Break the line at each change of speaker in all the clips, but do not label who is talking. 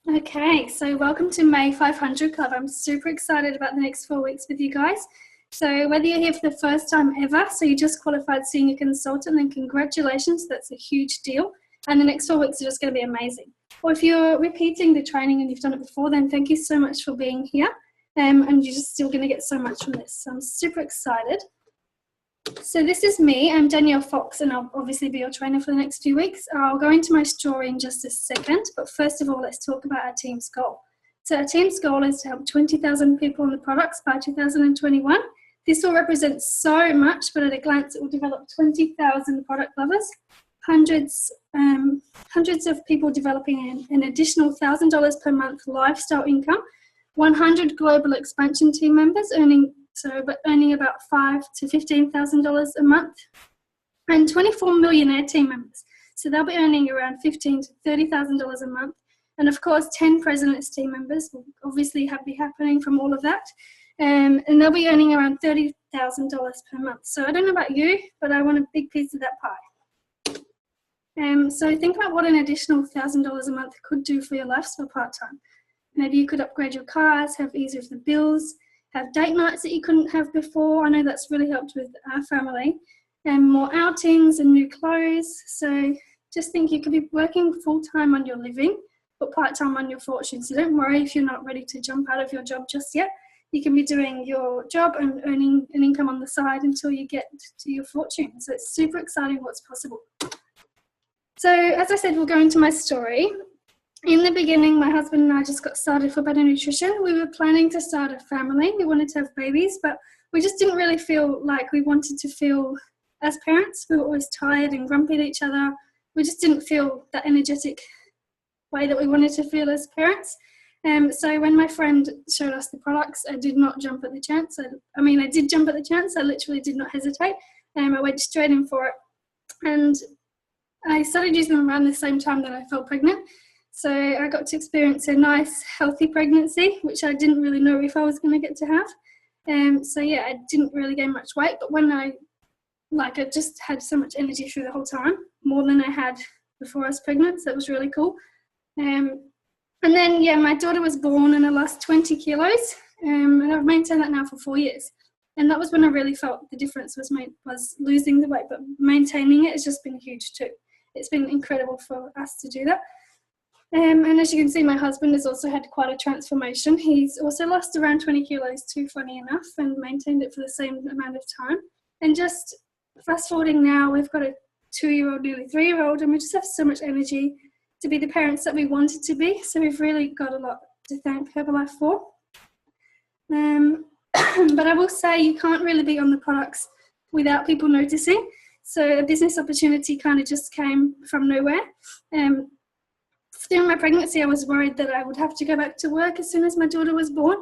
Okay, so welcome to May 500 Club. I'm super excited about the next 4 weeks with you guys. So whether you're here for the first time ever, so you just qualified senior consultant, then congratulations, that's a huge deal. And the next 4 weeks are just going to be amazing. Or if you're repeating the training and you've done it before, then thank you so much for being here. And you're just still going to get so much from this. So I'm super excited. So this is me, I'm Danielle Fox, and I'll obviously be your trainer for the next few weeks. I'll go into my story in just a second, but first of all, let's talk about our team's goal. So our team's goal is to help 20,000 people on the products by 2021. This will represent so much, but at a glance, it will develop 20,000 product lovers, hundreds of people developing an additional $1,000 per month lifestyle income, 100 global expansion team members earning about $5,000 to $15,000 a month, and 24 millionaire team members. So they'll be earning around $15,000 to $30,000 a month. And of course, 10 presidents team members will obviously be happening from all of that. And they'll be earning around $30,000 per month. So I don't know about you, but I want a big piece of that pie. So think about what an additional $1,000 a month could do for your lifestyle part-time. Maybe you could upgrade your cars, have easier of the bills, have date nights that you couldn't have before. I know that's really helped with our family. And more outings and new clothes. So just think you could be working full-time on your living, but part-time on your fortune. So don't worry if you're not ready to jump out of your job just yet. You can be doing your job and earning an income on the side until you get to your fortune. So it's super exciting what's possible. So as I said, we'll go into my story. In the beginning, my husband and I just got started for better nutrition. We were planning to start a family. We wanted to have babies, but we just didn't really feel like we wanted to feel as parents. We were always tired and grumpy at each other. We just didn't feel that energetic way that we wanted to feel as parents. So when my friend showed us the products, I did not jump at the chance. I did jump at the chance. I literally did not hesitate. I went straight in for it. And I started using them around the same time that I felt pregnant. So I got to experience a nice, healthy pregnancy, which I didn't really know if I was going to get to have. I didn't really gain much weight, but when I just had so much energy through the whole time, more than I had before I was pregnant, so that was really cool. And then, my daughter was born and I lost 20 kilos, and I've maintained that now for 4 years. And that was when I really felt the difference was losing the weight, but maintaining it has just been huge too. It's been incredible for us to do that. And as you can see, my husband has also had quite a transformation. He's also lost around 20 kilos too, funny enough, and maintained it for the same amount of time. And just fast forwarding now, we've got a 2-year-old, nearly 3-year-old, and we just have so much energy to be the parents that we wanted to be. So we've really got a lot to thank Herbalife for. But I will say you can't really be on the products without people noticing. So a business opportunity kind of just came from nowhere. During my pregnancy, I was worried that I would have to go back to work as soon as my daughter was born.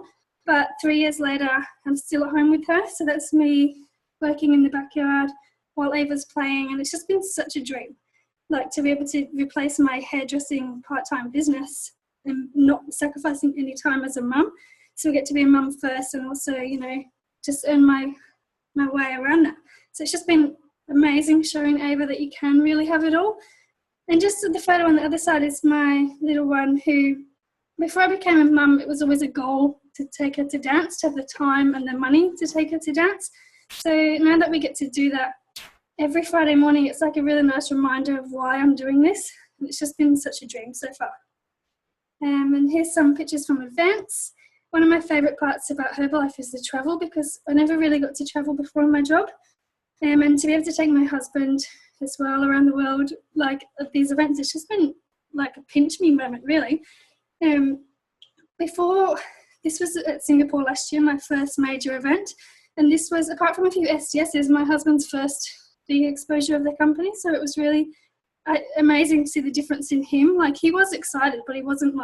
But 3 years later, I'm still at home with her. So that's me working in the backyard while Ava's playing. And it's just been such a dream, to be able to replace my hairdressing part-time business and not sacrificing any time as a mum. So we get to be a mum first and also, just earn my way around that. So it's just been amazing showing Ava that you can really have it all. And just the photo on the other side is my little one who, before I became a mum, it was always a goal to take her to dance, to have the time and the money to take her to dance. So now that we get to do that every Friday morning, it's like a really nice reminder of why I'm doing this. And it's just been such a dream so far. And here's some pictures from events. One of my favourite parts about Herbalife is the travel, because I never really got to travel before in my job. And to be able to take my husband as well around the world, at these events, it's just been like a pinch me moment, really. Before, this was at Singapore last year, my first major event. And this was, apart from a few SDSs, my husband's first big exposure of the company. So it was really amazing to see the difference in him. He was excited, but he wasn't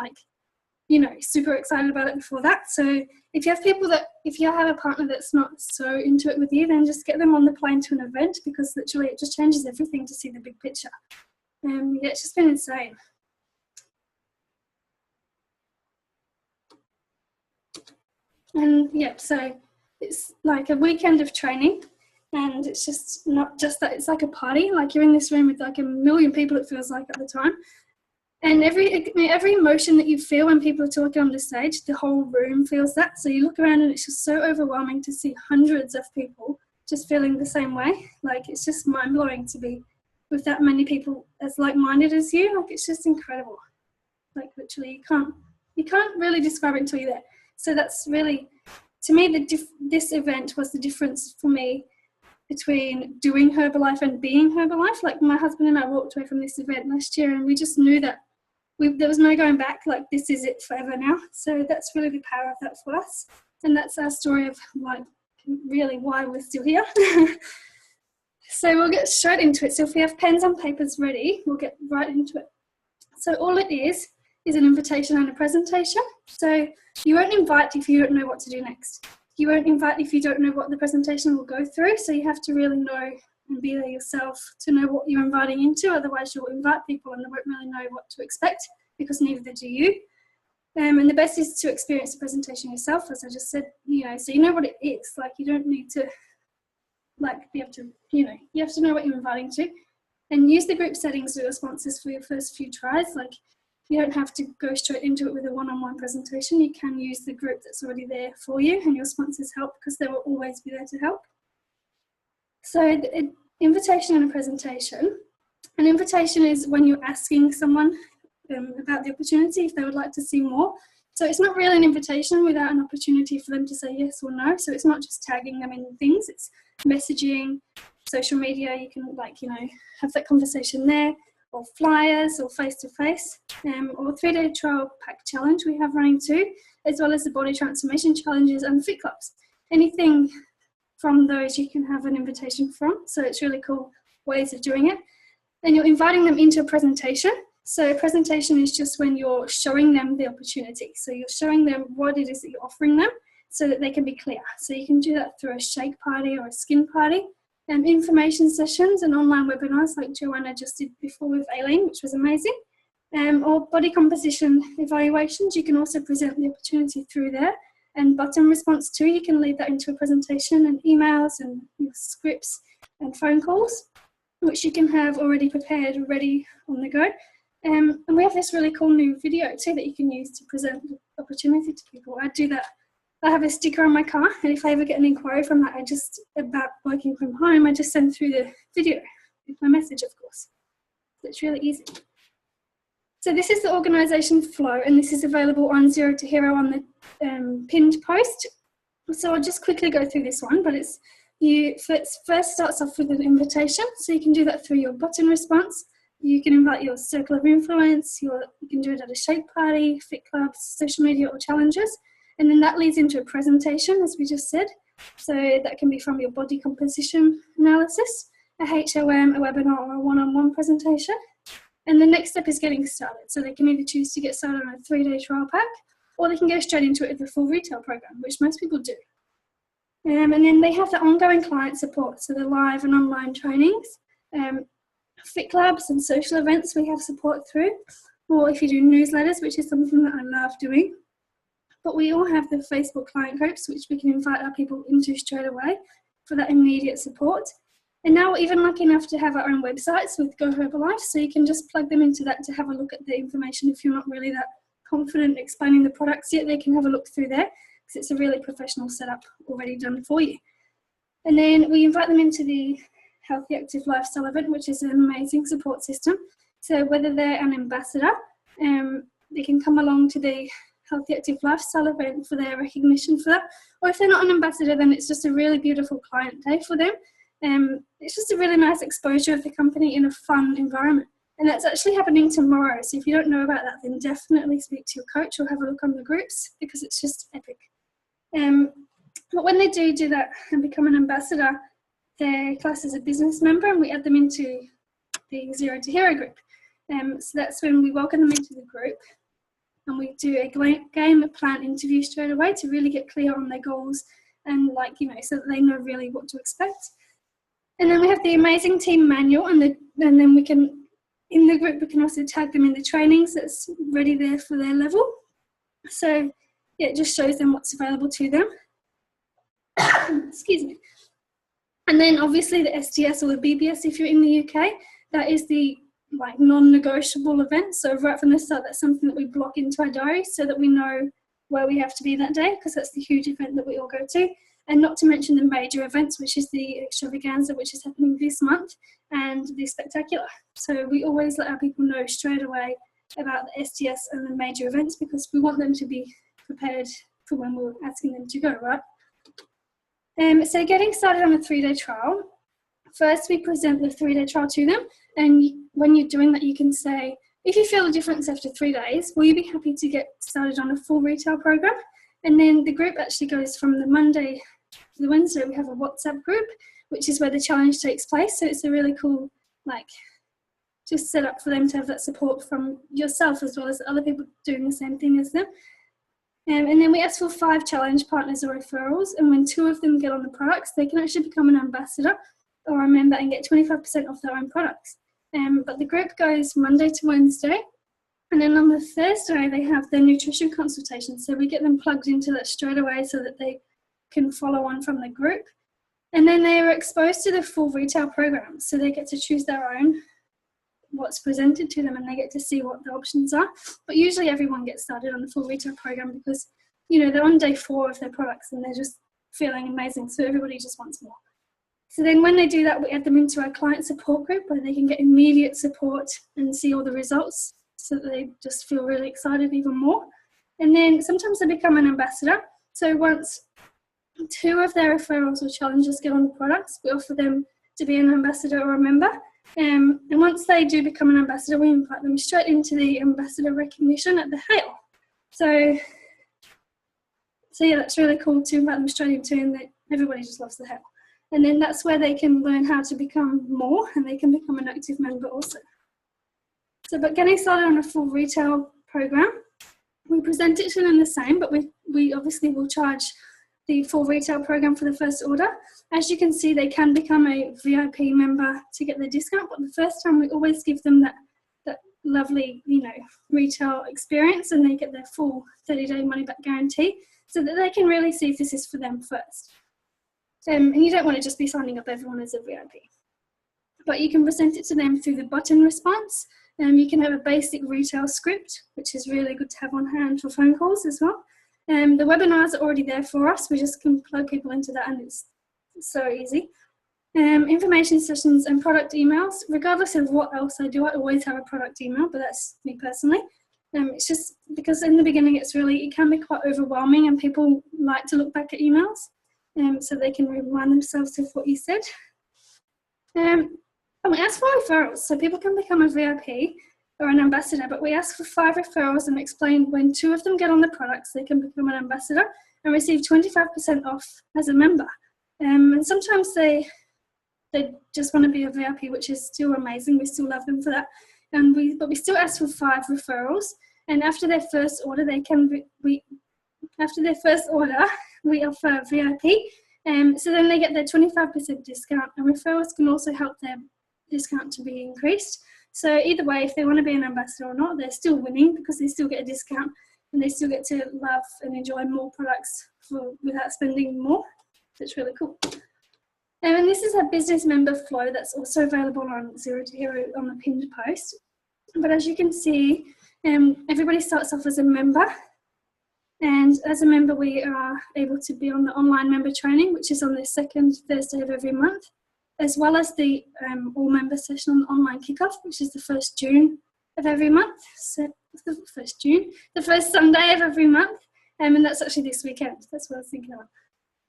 super excited about it before that. So if you have a partner that's not so into it with you, then just get them on the plane to an event, because literally it just changes everything to see the big picture. It's just been insane. And so it's like a weekend of training, and it's just not just that, it's like a party. You're in this room with a million people, it feels like at the time. And every emotion that you feel when people are talking on the stage, the whole room feels that. So you look around and it's just so overwhelming to see hundreds of people just feeling the same way. Like, it's just mind-blowing to be with that many people as like-minded as you. Like, it's just incredible. Like, literally, you can't really describe it until you're there. So that's really, to me, this event was the difference for me between doing Herbalife and being Herbalife. Like, my husband and I walked away from this event last year and we just knew that there was no going back. Like, this is it forever now. So that's really the power of that for us. And that's our story of, like, really why we're still here. So we'll get straight into it. So if we have pens and papers ready, we'll get right into it. So all it is an invitation and a presentation. So you won't invite if you don't know what to do next. You won't invite if you don't know what the presentation will go through. So you have to really know and be there yourself to know what you're inviting into. Otherwise you'll invite people and they won't really know what to expect, because neither do you. And the best is to experience the presentation yourself, as I just said, so you know what it is. Like, you don't need to, like, be able to, you have to know what you're inviting to. And use the group settings with your sponsors for your first few tries. Like, you don't have to go straight into it with a one-on-one presentation. You can use the group that's already there for you, and your sponsors help because they will always be there to help. So the invitation and a presentation. An invitation is when you're asking someone about the opportunity if they would like to see more. So it's not really an invitation without an opportunity for them to say yes or no. So it's not just tagging them in things, it's messaging, social media. You can, have that conversation there, or flyers, or face-to-face, or 3-day trial pack challenge we have running too, as well as the body transformation challenges and fit clubs. Anything from those you can have an invitation from. So it's really cool ways of doing it. And you're inviting them into a presentation. So a presentation is just when you're showing them the opportunity. So you're showing them what it is that you're offering them so that they can be clear. So you can do that through a shake party or a skin party, information sessions and online webinars like Joanna just did before with Aileen, which was amazing, or body composition evaluations. You can also present the opportunity through there. And button response too, you can lead that into a presentation, and emails and your scripts and phone calls, which you can have already prepared, ready on the go. And we have this really cool new video too that you can use to present the opportunity to people. I do that. I have a sticker on my car, and if I ever get an inquiry from that, about working from home, I just send through the video with my message, of course. So it's really easy. So this is the organisation flow, and this is available on Zero to Hero on the pinned post. So I'll just quickly go through this one, but it first starts off with an invitation. So you can do that through your button response. You can invite your circle of influence. You can do it at a shake party, fit clubs, social media, or challenges. And then that leads into a presentation, as we just said. So that can be from your body composition analysis, a HOM, a webinar, or a one-on-one presentation. And the next step is getting started. So they can either choose to get started on a 3-day trial pack, or they can go straight into it with the full retail program, which most people do. And then they have the ongoing client support, so the live and online trainings, fit clubs and social events we have support through, or if you do newsletters, which is something that I love doing. But we all have the Facebook client groups, which we can invite our people into straight away for that immediate support. And now we're even lucky enough to have our own websites with Go Herbalife, so you can just plug them into that to have a look at the information. If you're not really that confident explaining the products yet, they can have a look through there, because it's a really professional setup already done for you. And then we invite them into the Healthy Active Lifestyle event, which is an amazing support system. So whether they're an ambassador, they can come along to the Healthy Active Lifestyle event for their recognition for that. Or if they're not an ambassador, then it's just a really beautiful client day for them. It's just a really nice exposure of the company in a fun environment. And that's actually happening tomorrow. So if you don't know about that, then definitely speak to your coach or have a look on the groups, because it's just epic. But when they do that and become an ambassador, they're classed as a business member, and we add them into the Zero to Hero group. So that's when we welcome them into the group, and we do a game plan interview straight away to really get clear on their goals and so that they know really what to expect. And then we have the amazing team manual, and then we can, in the group, we can also tag them in the trainings that's ready there for their level. So yeah, it just shows them what's available to them. Excuse me. And then obviously the STS or the BBS, if you're in the UK, that is the like non-negotiable events. So right from the start, that's something that we block into our diary so that we know where we have to be that day, because that's the huge event that we all go to. And not to mention the major events, which is the extravaganza, which is happening this month, and the spectacular. So we always let our people know straight away about the STS and the major events, because we want them to be prepared for when we're asking them to go, right? So getting started on a 3-day trial, first we present the 3-day trial to them, and when you're doing that, you can say, if you feel a difference after 3 days, will you be happy to get started on a full retail program? And then the group actually goes from the Monday to the Wednesday. We have a WhatsApp group, which is where the challenge takes place. So it's a really cool, like, just set up for them to have that support from yourself as well as other people doing the same thing as them. And then we ask for 5 challenge partners or referrals, and when 2 of them get on the products, they can actually become an ambassador or a member and get 25% off their own products. But the group goes Monday to Wednesday, and then on the Thursday they have their nutrition consultation. So we get them plugged into that straight away so that they can follow on from the group. And then they are exposed to the full retail program. So they get to choose their own, what's presented to them, and they get to see what the options are. But usually everyone gets started on the full retail program because, you know, they're on day 4 of their products and they're just feeling amazing. So everybody just wants more. So then when they do that, we add them into our client support group where they can get immediate support and see all the results so that they just feel really excited even more. And then sometimes they become an ambassador. So once 2 of their referrals or challenges get on the products, we offer them to be an ambassador or a member. And once they do become an ambassador, we invite them straight into the ambassador recognition at the Hale. So yeah, that's really cool to invite them straight into, and everybody just loves the Hale. And then that's where they can learn how to become more, and they can become an active member also. So, but getting started on a full retail program, we present it to them the same, but we obviously will charge the full retail program for the first order. As you can see, they can become a VIP member to get the discount, but the first time we always give them that lovely, you know, retail experience, and they get their full 30-day money-back guarantee so that they can really see if this is for them first. And you don't want to just be signing up everyone as a VIP. But you can present it to them through the button response. You can have a basic retail script, which is really good to have on hand for phone calls as well. The webinars are already there for us. We just can plug people into that, and it's so easy. Information sessions and product emails. Regardless of what else I do, I always have a product email, but that's me personally. It's just because in the beginning it can be quite overwhelming, and people like to look back at emails so they can remind themselves of what you said. And we ask for referrals, so people can become a VIP or an ambassador, but we ask for 5 referrals and explain when 2 of them get on the products, they can become an ambassador and receive 25% off as a member. And sometimes they just want to be a VIP, which is still amazing. We still love them for that. But we still ask for 5 referrals, and after their first order, we offer VIP. So then they get their 25% discount, and referrals can also help their discount to be increased. So either way, if they want to be an ambassador or not, they're still winning because they still get a discount and they still get to love and enjoy more products without spending more. So it's really cool. And this is a business member flow that's also available on Zero to Hero on the pinned post. But as you can see, everybody starts off as a member. And as a member, we are able to be on the online member training, which is on the 2nd Thursday of every month, as well as the all-member session on the online kickoff, which is the 1st June of every month. So the 1st Sunday of every month. And that's actually this weekend. That's what I was thinking of.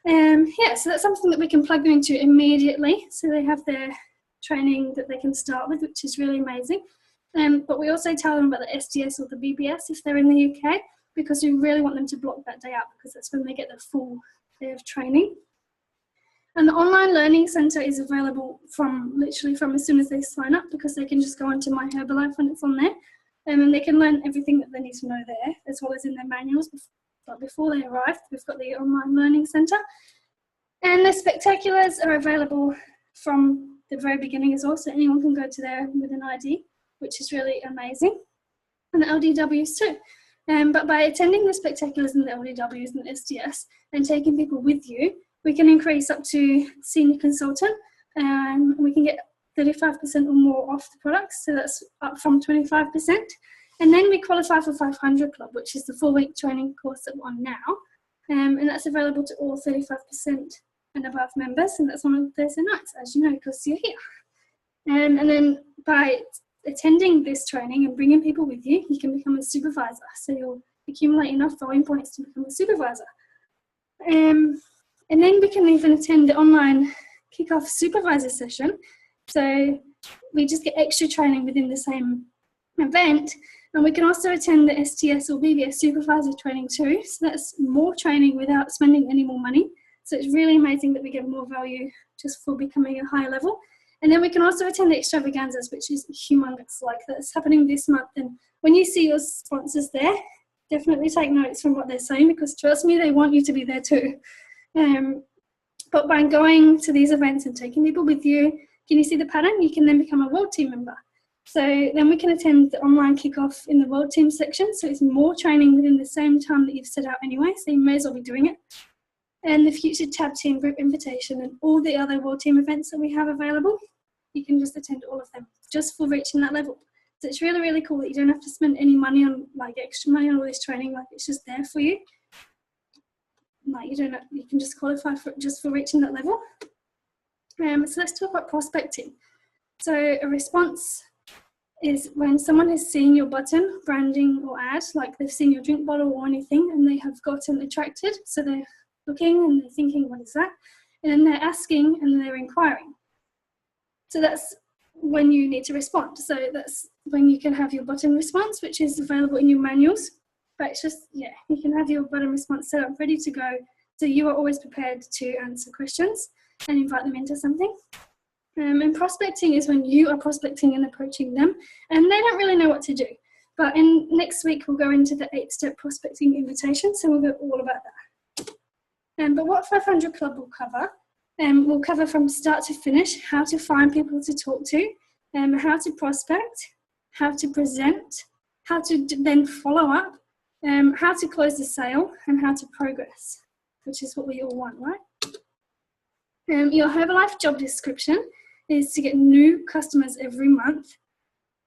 Yeah, so that's something that we can plug them into immediately. So they have their training that they can start with, which is really amazing. But we also tell them about the SDS or the BBS if they're in the UK, because we really want them to block that day out, because that's when they get the full day of training. And the online learning centre is available literally from as soon as they sign up, because they can just go onto My Herbalife when it's on there, and they can learn everything that they need to know there, as well as in their manuals. But before they arrive, we've got the online learning centre. And the spectaculars are available from the very beginning as well, so anyone can go to there with an ID, which is really amazing. And the LDWs too. But by attending the spectaculars and the LDWs and the SDS and taking people with you, we can increase up to senior consultant, and we can get 35% or more off the products, so that's up from 25%. And then we qualify for 500 Club, which is the 4-week training course that we're on now, and that's available to all 35% and above members, and that's on Thursday nights, as you know, because you're here. And then by attending this training and bringing people with you, you can become a supervisor. So you'll accumulate enough volume points to become a supervisor. And then we can even attend the online kickoff supervisor session. So we just get extra training within the same event. And we can also attend the STS or BBS supervisor training too. So that's more training without spending any more money. So it's really amazing that we get more value just for becoming a higher level. And then we can also attend the extravaganzas, which is humongous. Like that's happening this month. And when you see your sponsors there, definitely take notes from what they're saying, because trust me, they want you to be there too. But by going to these events and taking people with you, can you see the pattern? You can then become a world team member. So then we can attend the online kickoff in the world team section. So it's more training within the same time that you've set out anyway. So you may as well be doing it. And the future tab team group invitation and all the other world team events that we have available, you can just attend all of them just for reaching that level. So it's really, really cool that you don't have to spend any money on like extra money on all this training. Like it's just there for you. Like you can just qualify for just for reaching that level. So let's talk about prospecting. So a response is when someone has seen your button, branding or ad, like they've seen your drink bottle or anything, and they have gotten attracted. So they're looking and they're thinking, what is that? And then they're asking and they're inquiring. So that's when you need to respond. So that's when you can have your button response, which is available in your manuals. But it's just, yeah, you can have your button response set up ready to go. So you are always prepared to answer questions and invite them into something. And prospecting is when you are prospecting and approaching them and they don't really know what to do. But next week we'll go into the 8-step prospecting invitation. So we'll go all about that. But what 500 Club will cover, we'll cover from start to finish how to find people to talk to, how to prospect, how to present, how to then follow up, how to close the sale, and how to progress, which is what we all want, right? Your Herbalife job description is to get new customers every month,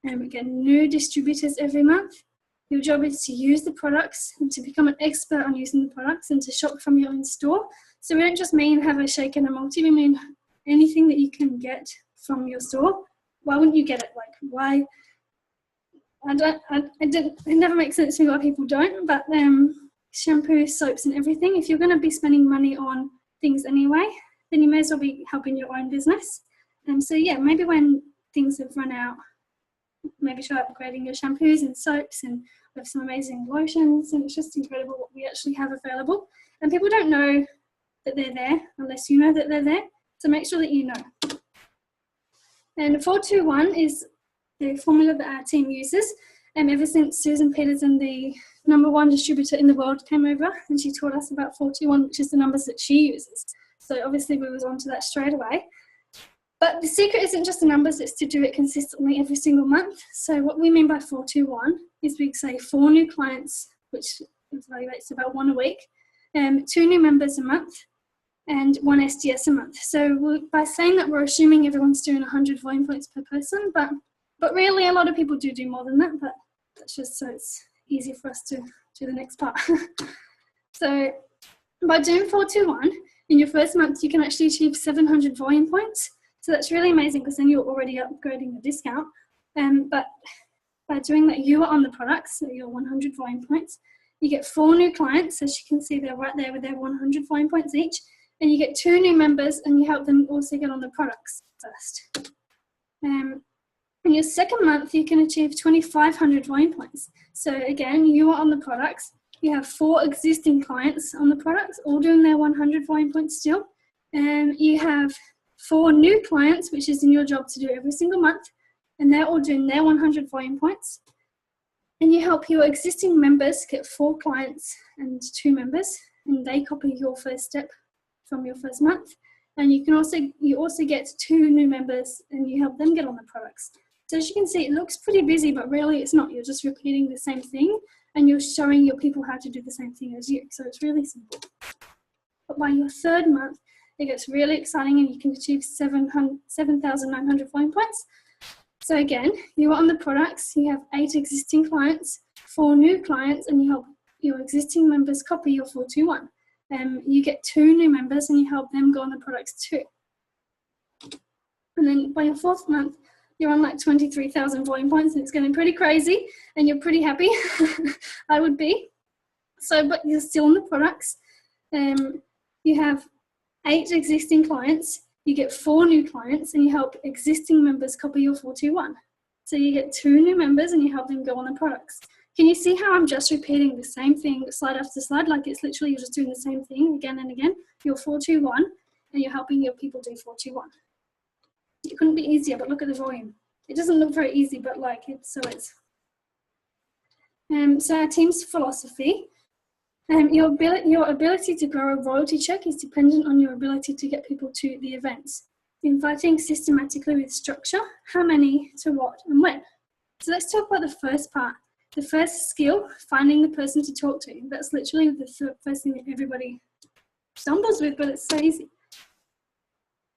and get new distributors every month. Your job is to use the products and to become an expert on using the products and to shop from your own store. So we don't just mean have a shake and a multi, we mean anything that you can get from your store. Why wouldn't you get it? Like why? It never makes sense to me why people don't, but shampoo, soaps and everything, if you're going to be spending money on things anyway, then you may as well be helping your own business. So yeah, maybe when things have run out, maybe try upgrading your shampoos and soaps, and we have some amazing lotions, and it's just incredible what we actually have available. And people don't know that they're there unless you know that they're there, so make sure that you know. And 421 is the formula that our team uses, and ever since Susan Peterson, the #1 distributor in the world, came over and she taught us about 421, which is the numbers that she uses. So obviously we was onto that straight away. But the secret isn't just the numbers, it's to do it consistently every single month. So what we mean by 421 is we say 4 new clients, which evaluates about 1 a week, 2 new members a month, and 1 STS a month. So by saying that, we're assuming everyone's doing 100 volume points per person, but really a lot of people do more than that, but that's just so it's easy for us to do the next part. So by doing 421, in your first month, you can actually achieve 700 volume points. So that's really amazing because then you're already upgrading the discount. But by doing that, you are on the products, so your 100 volume points. You get 4 new clients, as you can see they're right there with their 100 volume points each. And you get 2 new members and you help them also get on the products first. In your second month, you can achieve 2,500 volume points. So again, you are on the products. You have 4 existing clients on the products, all doing their 100 volume points still. And you have 4 new clients, which is in your job to do every single month, and they're all doing their 100 volume points. And you help your existing members get 4 clients and 2 members, and they copy your first step from your first month. And you also get 2 new members, and you help them get on the products. So as you can see, it looks pretty busy, but really it's not. You're just repeating the same thing, and you're showing your people how to do the same thing as you. So it's really simple. But by your third month, it gets really exciting and you can achieve 7,900 volume points. So again, you are on the products, you have 8 existing clients, 4 new clients, and you help your existing members copy your 421. You get 2 new members and you help them go on the products too. And then by your 4th month, you're on like 23,000 volume points and it's getting pretty crazy and you're pretty happy. I would be. So, but you're still on the products. You have 8 existing clients, you get 4 new clients, and you help existing members copy your 421. So you get 2 new members and you help them go on the products. Can you see how I'm just repeating the same thing slide after slide? Like it's literally you're just doing the same thing again and again. You're 421 and you're helping your people do 421. It couldn't be easier, but look at the volume. It doesn't look very easy, but like it's. So our team's philosophy. Your ability to grow a royalty check is dependent on your ability to get people to the events. Inviting systematically with structure, how many, to what, and when. So let's talk about the first part. The first skill, finding the person to talk to. That's literally the first thing that everybody stumbles with, but it's so easy.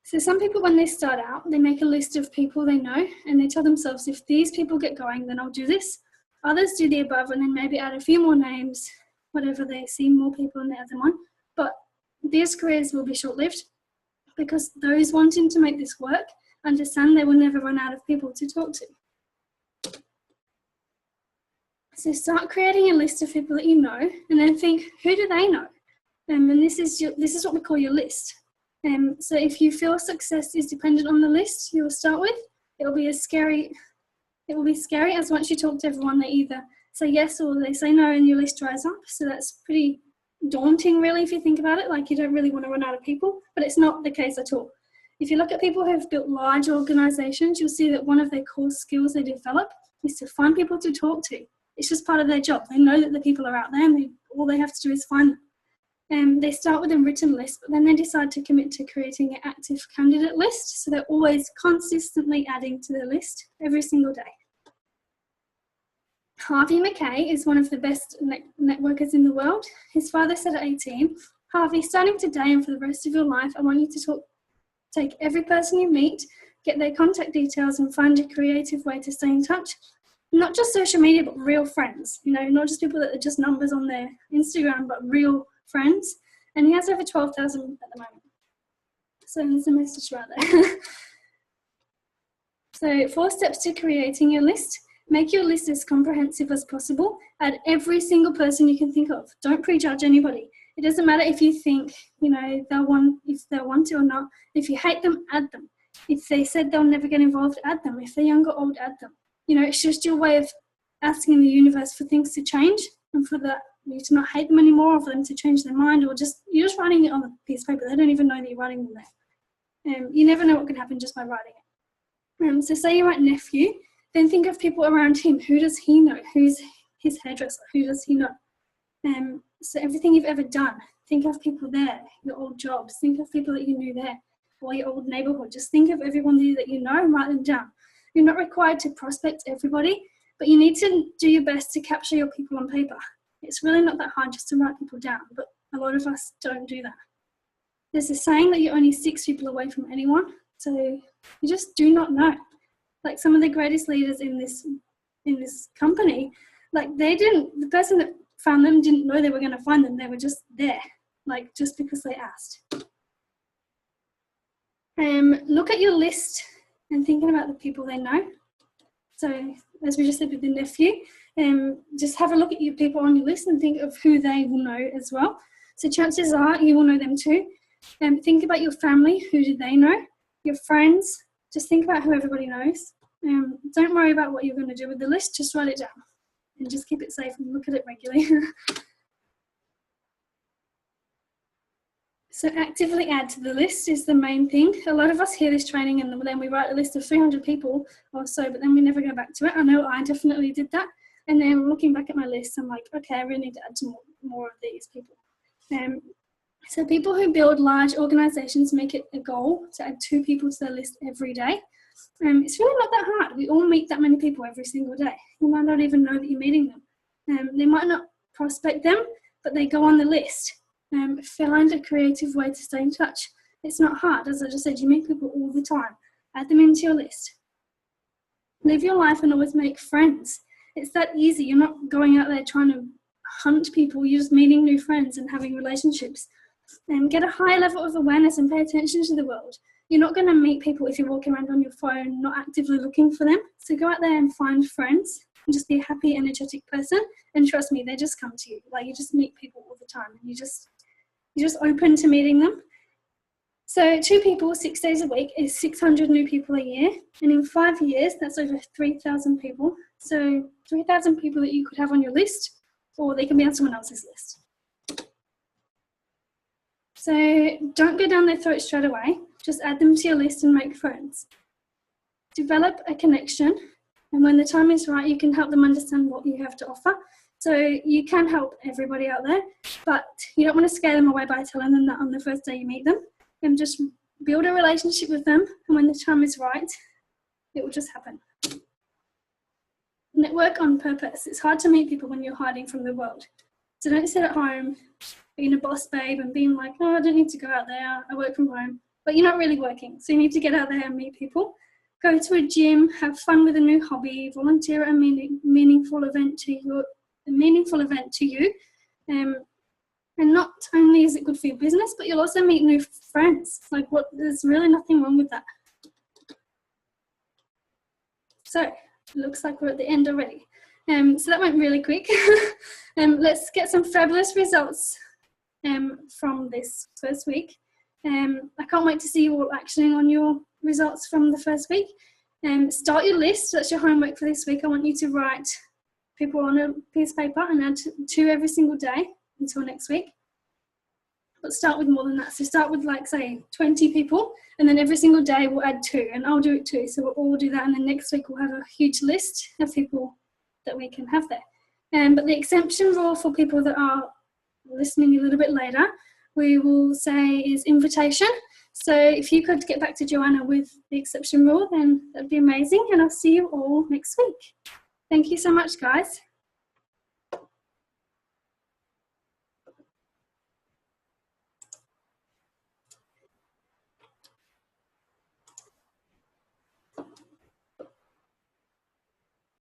So some people, when they start out, they make a list of people they know, and they tell themselves, if these people get going, then I'll do this. Others do the above, and then maybe add a few more names, whatever they see more people and they add them on. But these careers will be short-lived because those wanting to make this work understand they will never run out of people to talk to. So start creating a list of people that you know and then think, who do they know? And this is what we call your list. So if you feel success is dependent on the list you will start with, it will be scary as once you talk to everyone, they either say yes or they say no and your list dries up. So that's pretty daunting really if you think about it, like you don't really want to run out of people, but it's not the case at all. If you look at people who have built large organizations, you'll see that one of their core skills they develop is to find people to talk to. It's just part of their job. They know that the people are out there and all they have to do is find them. They start with a written list, but then they decide to commit to creating an active candidate list. So they're always consistently adding to the list every single day. Harvey Mackay is one of the best networkers in the world. His father said at 18, Harvey, starting today and for the rest of your life, I want you to take every person you meet, get their contact details and find a creative way to stay in touch. Not just social media, but real friends. You know, not just people that are just numbers on their Instagram, but real friends. And he has over 12,000 at the moment. So there's a message right there. So 4 steps to creating your list. Make your list as comprehensive as possible. Add every single person you can think of. Don't prejudge anybody. It doesn't matter if you think, you know, if they'll want to or not. If you hate them, add them. If they said they'll never get involved, add them. If they're young or old, add them. You know, it's just your way of asking the universe for things to change and for you to not hate them anymore or for them to change their mind, or you're just writing it on a piece of paper. They don't even know that you're writing them there. You never know what can happen just by writing it. So say you write nephew, then think of people around him. Who does he know? Who's his hairdresser? Who does he know? So everything you've ever done, think of people there, your old jobs, think of people that you knew there, or your old neighborhood. Just think of everyone that you know and write them down. You're not required to prospect everybody, but you need to do your best to capture your people on paper. It's really not that hard just to write people down, but a lot of us don't do that. There's a saying that you're only 6 people away from anyone, so you just do not know. Like some of the greatest leaders in this company, like the person that found them didn't know they were going to find them. They were just there, like just because they asked. Look at your list and thinking about the people they know. So as we just said with the nephew, just have a look at your people on your list and think of who they will know as well. So chances are you will know them too. Think about your family. Who do they know? Your friends. Just think about who everybody knows. Don't worry about what you're going to do with the list. Just write it down and just keep it safe and look at it regularly. So actively add to the list is the main thing. A lot of us hear this training and then we write a list of 300 people or so, but then we never go back to it. I know I definitely did that. And then looking back at my list, I'm like, okay, I really need to add to more of these people. So people who build large organizations make it a goal to add 2 people to their list every day. It's really not that hard. We all meet that many people every single day. You might not even know that you're meeting them. They might not prospect them, but they go on the list. Find a creative way to stay in touch. It's not hard. As I just said, you meet people all the time. Add them into your list. Live your life and always make friends. It's that easy. You're not going out there trying to hunt people. You're just meeting new friends and having relationships. And get a high level of awareness and pay attention to the world. You're not going to meet people if you're walking around on your phone, not actively looking for them. So go out there and find friends and just be a happy, energetic person. And trust me, they just come to you. Like, you just meet people all the time, and you're just open to meeting them. So 2 people, 6 days a week is 600 new people a year. And in 5 years, that's over 3,000 people. So 3,000 people that you could have on your list, or they can be on someone else's list. So don't go down their throat straight away. Just add them to your list and make friends. Develop a connection, and when the time is right, you can help them understand what you have to offer. So you can help everybody out there, but you don't want to scare them away by telling them that on the first day you meet them. And just build a relationship with them, and when the time is right, it will just happen. Network on purpose. It's hard to meet people when you're hiding from the world. So don't sit at home being a boss babe and being like, oh, I don't need to go out there, I work from home. But you're not really working, so you need to get out there and meet people. Go to a gym, have fun with a new hobby, volunteer at a meaningful event to you. And not only is it good for your business, but you'll also meet new friends. There's really nothing wrong with that. So it looks like we're at the end already. So that went really quick. Let's get some fabulous results from this first week. I can't wait to see you all actioning on your results from the first week. Start your list. That's your homework for this week. I want you to write people on a piece of paper and add 2 every single day until next week. But start with more than that. So start with, like, say, 20 people, and then every single day we'll add 2, and I'll do it too. So we'll all do that, and then next week we'll have a huge list of people that we can have there. But the exemption rule for people that are listening a little bit later, we will say is invitation. So if you could get back to Joanna with the exception rule, then that'd be amazing, and I'll see you all next week. Thank you so much, guys.